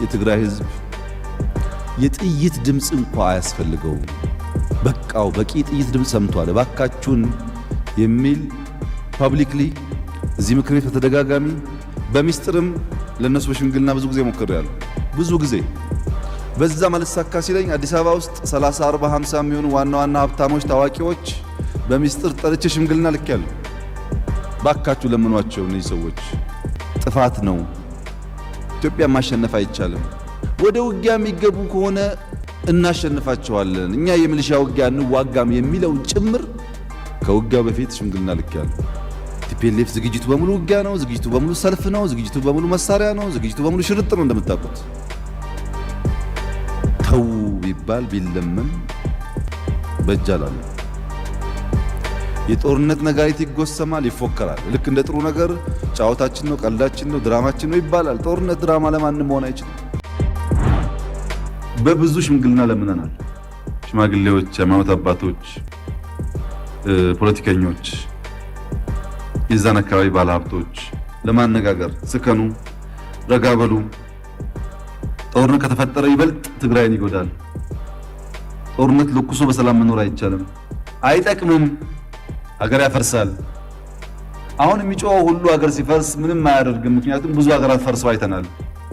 የትግራይ ህዝብ የጥይት ድምፅ እንኳ አያስፈልገውም። በቃው በቂ ጥይት ድምፅ ሰምቷል፣ እባካችሁን የሚል ፐብሊክሊ እዚህ ምክር ቤት በተደጋጋሚ በሚስጥርም ለነሱ በሽምግልና ብዙ ጊዜ ሞክሬያለሁ። ብዙ ጊዜ በዛ መልሳካ ሲለኝ አዲስ አበባ ውስጥ 30፣ 40፣ 50 የሚሆኑ ዋና ዋና ሀብታሞች፣ ታዋቂዎች በሚስጥር ጠርቼ ሽምግልና ልኬያለሁ። ባካችሁ ለምኗቸው፣ እነዚህ ሰዎች ጥፋት ነው፣ ኢትዮጵያ ማሸነፍ አይቻልም፣ ወደ ውጊያ የሚገቡ ከሆነ እናሸንፋቸዋለን፣ እኛ የሚሊሻ ውጊያ እንዋጋም የሚለውን ጭምር ከውጊያው በፊት ሽምግልና ልኬያለሁ። ቲፒኤልኤፍ ዝግጅቱ በሙሉ ውጊያ ነው፣ ዝግጅቱ በሙሉ ሰልፍ ነው፣ ዝግጅቱ በሙሉ መሳሪያ ነው፣ ዝግጅቱ በሙሉ ሽርጥ ነው። እንደምታውቁት ተው ቢባል ቢለምን በእጃላለ የጦርነት ነጋሪት ይጎሰማል፣ ይፎከራል። ልክ እንደ ጥሩ ነገር ጫወታችን ነው፣ ቀልዳችን ነው፣ ድራማችን ነው ይባላል። ጦርነት ድራማ ለማንም መሆን አይችልም። በብዙ ሽምግልና ለምነናል። ሽማግሌዎች፣ ሃይማኖት አባቶች፣ ፖለቲከኞች፣ የዛን አካባቢ ባለሀብቶች ለማነጋገር ስከኑ፣ ረጋ በሉ። ጦርነት ከተፈጠረ ይበልጥ ትግራይን ይጎዳል። ጦርነት ለኩሶ በሰላም መኖር አይቻልም፣ አይጠቅምም፣ ሀገር ያፈርሳል። አሁን የሚጮኸው ሁሉ ሀገር ሲፈርስ ምንም አያደርግም። ምክንያቱም ብዙ ሀገራት ፈርሰው አይተናል።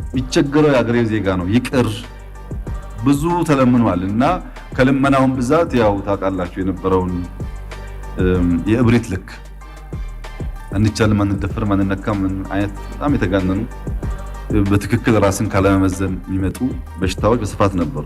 የሚቸገረው የሀገሬው ዜጋ ነው። ይቅር ብዙ ተለምኗል እና ከልመናውን ብዛት ያው ታውቃላችሁ የነበረውን የእብሪት ልክ አንቻልም፣ አንደፈርም፣ አንነካም አይነት በጣም የተጋነኑ በትክክል ራስን ካለመመዘን የሚመጡ በሽታዎች በስፋት ነበሩ።